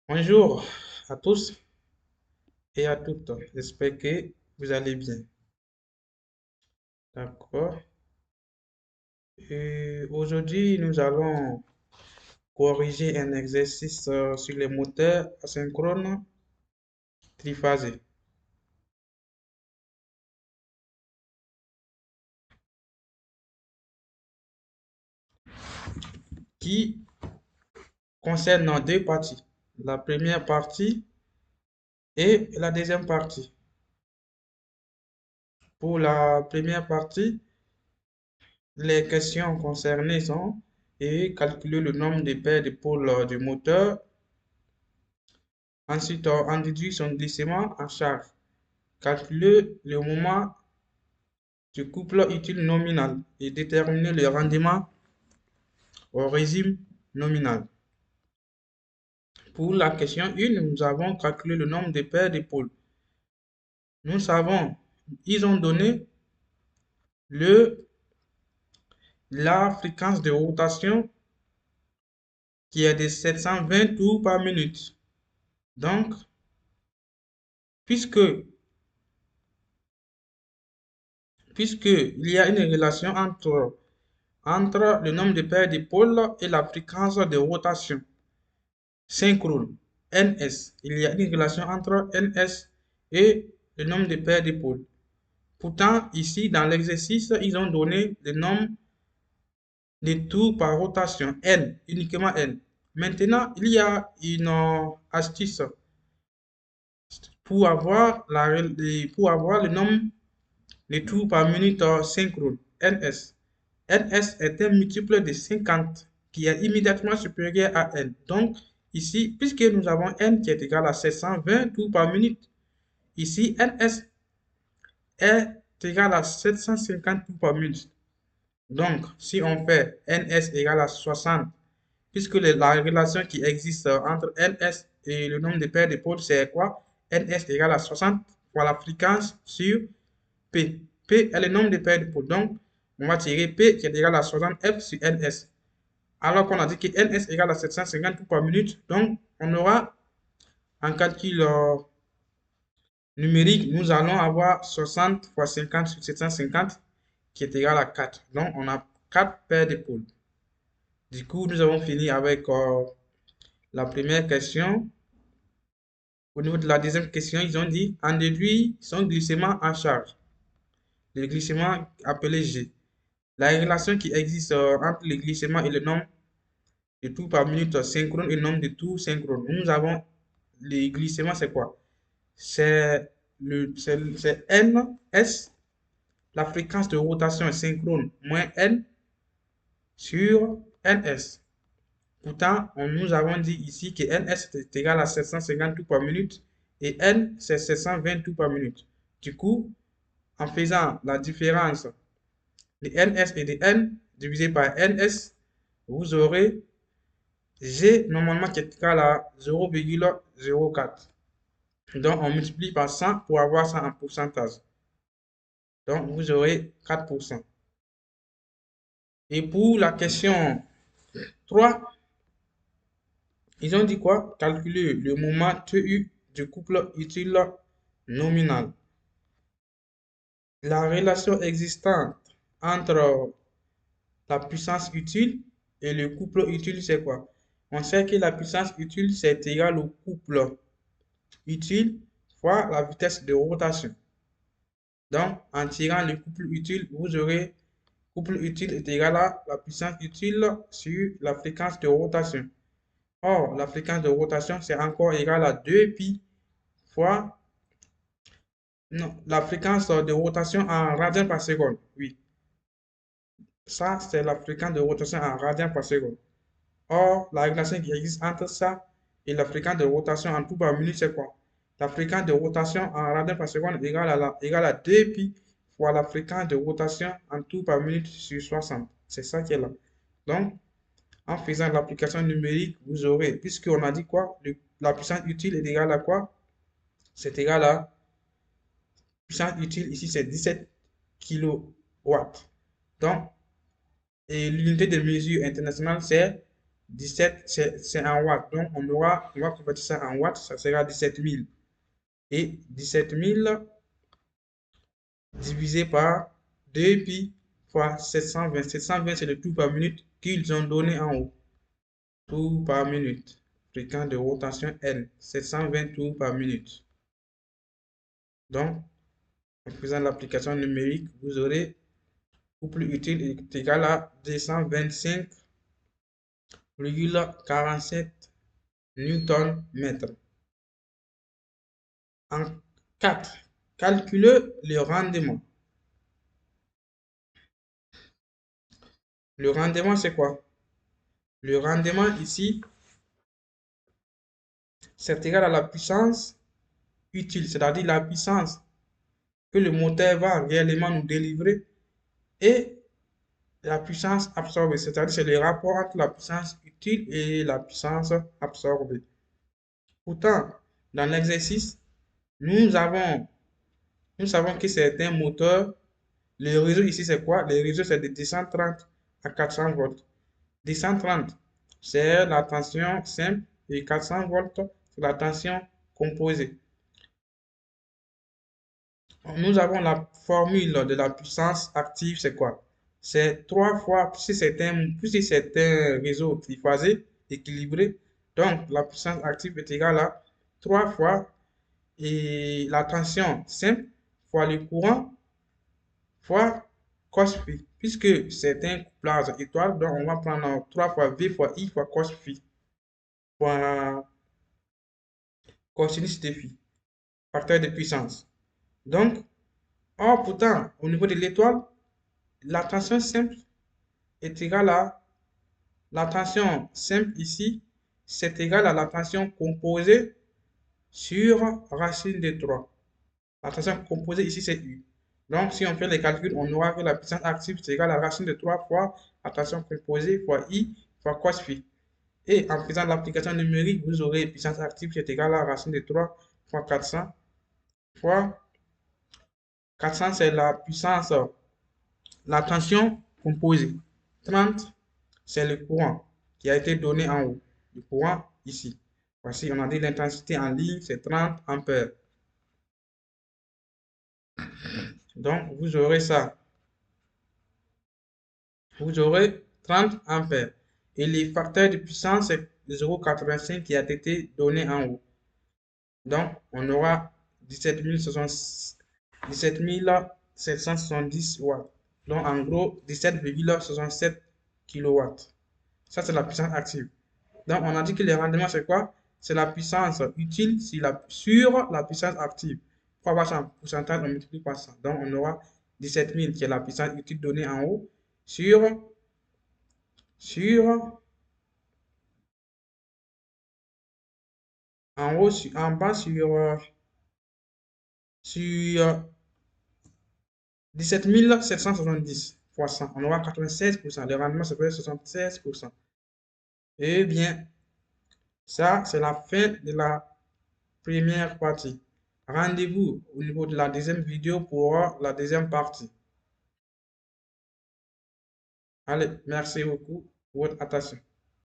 Bonjour à tous et à toutes. J'espère que vous allez bien. D'accord. Aujourd'hui, nous allons corriger un exercice sur les moteurs asynchrones triphasés qui concerne deux parties. La première partie et la deuxième partie. Pour la première partie, les questions concernées sont et calculer le nombre de paires d'épaules du moteur. Ensuite, en déduire son glissement en charge. Calculer le moment du couple utile nominal et déterminer le rendement au régime nominal. Pour la question 1, nous avons calculé le nombre de paires d'épaules. Nous savons, ils ont donné la fréquence de rotation qui est de 720 tours par minute. Donc, puisque, puisque il y a une relation entre le nombre de paires d'épaules et la fréquence de rotation synchrone, NS. Il y a une relation entre NS et le nombre de paires d'épaules. Pourtant, ici, dans l'exercice, ils ont donné le nombre de tours par rotation, N, uniquement N. Maintenant, il y a une astuce pour avoir, pour avoir le nombre de tours par minute synchrone, NS. NS est un multiple de 50 qui est immédiatement supérieur à N. Donc, ici, puisque nous avons N qui est égal à 720 tours par minute, ici, NS est égal à 750 tours par minute. Donc, si on fait NS égale à 60, puisque la relation qui existe entre NS et le nombre de paires d'épaules, c'est quoi? NS égale à 60 fois la fréquence sur P. P est le nombre de paires d'épaules. Donc, on va tirer P qui est égal à 60 F sur NS. Alors qu'on a dit que NS égale à 750 tours par minute. Donc, on aura en calcul numérique, nous allons avoir 60 fois 50 sur 750 qui est égal à 4. Donc, on a 4 paires d'épaules. Du coup, nous avons fini avec la première question. Au niveau de la deuxième question, ils ont dit en déduit son glissement en charge. Le glissement appelé G. La relation qui existe entre le glissement et le nombre de tours par minute synchrone et le nombre de tours synchrone. Nous avons le glissement, c'est quoi? C'est NS, la fréquence de rotation synchrone, moins N sur NS. Pourtant, nous avons dit ici que NS est égal à 750 tours par minute et N, c'est 720 tours par minute. Du coup, en faisant la différence de NS et de N divisé par NS, vous aurez G normalement qui est égal à 0,04. Donc, on multiplie par 100 pour avoir ça en pourcentage. Donc, vous aurez 4%. Et pour la question 3, ils ont dit quoi? Calculer le moment TU du couple utile nominal. La relation existante entre la puissance utile et le couple utile, c'est quoi? On sait que la puissance utile, c'est égal au couple utile fois la vitesse de rotation. Donc, en tirant le couple utile, vous aurez couple utile est égal à la puissance utile sur la fréquence de rotation. Or, la fréquence de rotation, c'est encore égal à 2pi fois non, la fréquence de rotation en radians par seconde. Oui, ça, c'est la fréquence de rotation en radians par seconde. Or, la relation qui existe entre ça et la fréquence de rotation en tours par minute, c'est quoi? La fréquence de rotation en radians par seconde égale à 2pi fois la fréquence de rotation en tours par minute sur 60. C'est ça qui est là. Donc, en faisant l'application numérique, vous aurez, puisqu'on a dit quoi? La puissance utile est égale à quoi? C'est égal à puissance utile, ici c'est 17 kW. Donc, et l'unité de mesure internationale, c'est 17, c'est en watts. Donc, on va convertir ça en watts. Ça sera 17 000. Et 17 000 divisé par 2 pi fois 720. 720, c'est le tour par minute qu'ils ont donné en haut. Tours par minute. Fréquence de rotation N. 720 tours par minute. Donc, en faisant l'application numérique, vous aurez couple utile est égal à 225,47 Newton-mètre. En 4, calculez le rendement. Le rendement, c'est quoi? Le rendement ici, c'est égal à la puissance utile, c'est-à-dire la puissance que le moteur va réellement nous délivrer et la puissance absorbée, c'est-à-dire c'est le rapport entre la puissance utile et la puissance absorbée. Pourtant, dans l'exercice, nous savons que c'est un moteur. Le réseau ici, c'est quoi? Le réseau, c'est de 230 à 400 volts. 230, c'est la tension simple et 400 volts, c'est la tension composée. Nous avons la formule de la puissance active, c'est quoi? C'est 3 fois, si c'est un réseau triphasé, équilibré, donc la puissance active est égale à 3 fois et la tension simple fois le courant fois cos phi. Puisque c'est un couplage étoile, donc on va prendre 3 fois V fois I fois cos phi fois cosinus de phi, facteur de puissance. Donc, pourtant, au niveau de l'étoile, la tension simple est égale à la tension simple ici, c'est égal à la tension composée sur racine de 3. La tension composée ici, c'est U. Donc, si on fait les calculs, on aura que la puissance active c'est égal à la racine de 3 fois la tension composée fois I fois cos phi. Et en faisant l'application numérique, vous aurez puissance active qui est égale à la racine de 3 fois 400 fois 400, c'est la puissance, la tension composée. 30, c'est le courant qui a été donné en haut. Le courant ici. Voici, on a dit l'intensité en ligne, c'est 30 ampères. Donc, vous aurez ça. Vous aurez 30 ampères. Et les facteurs de puissance, c'est 0,85 qui a été donné en haut. Donc, on aura 17 770 watts. Donc, en gros, 17,67 kW. Ça, c'est la puissance active. Donc, on a dit que le rendement, c'est quoi? C'est la puissance utile sur la puissance active. Pour avoir ça en pourcentage, on multiplie par ça. Donc, on aura 17 000 qui est la puissance utile donnée en haut sur en haut, en bas sur 17 770 fois 100. On aura 96%. Le rendement, ça peut être 76%. Eh bien, ça, c'est la fin de la première partie. Rendez-vous au niveau de la deuxième vidéo pour la deuxième partie. Allez, merci beaucoup pour votre attention.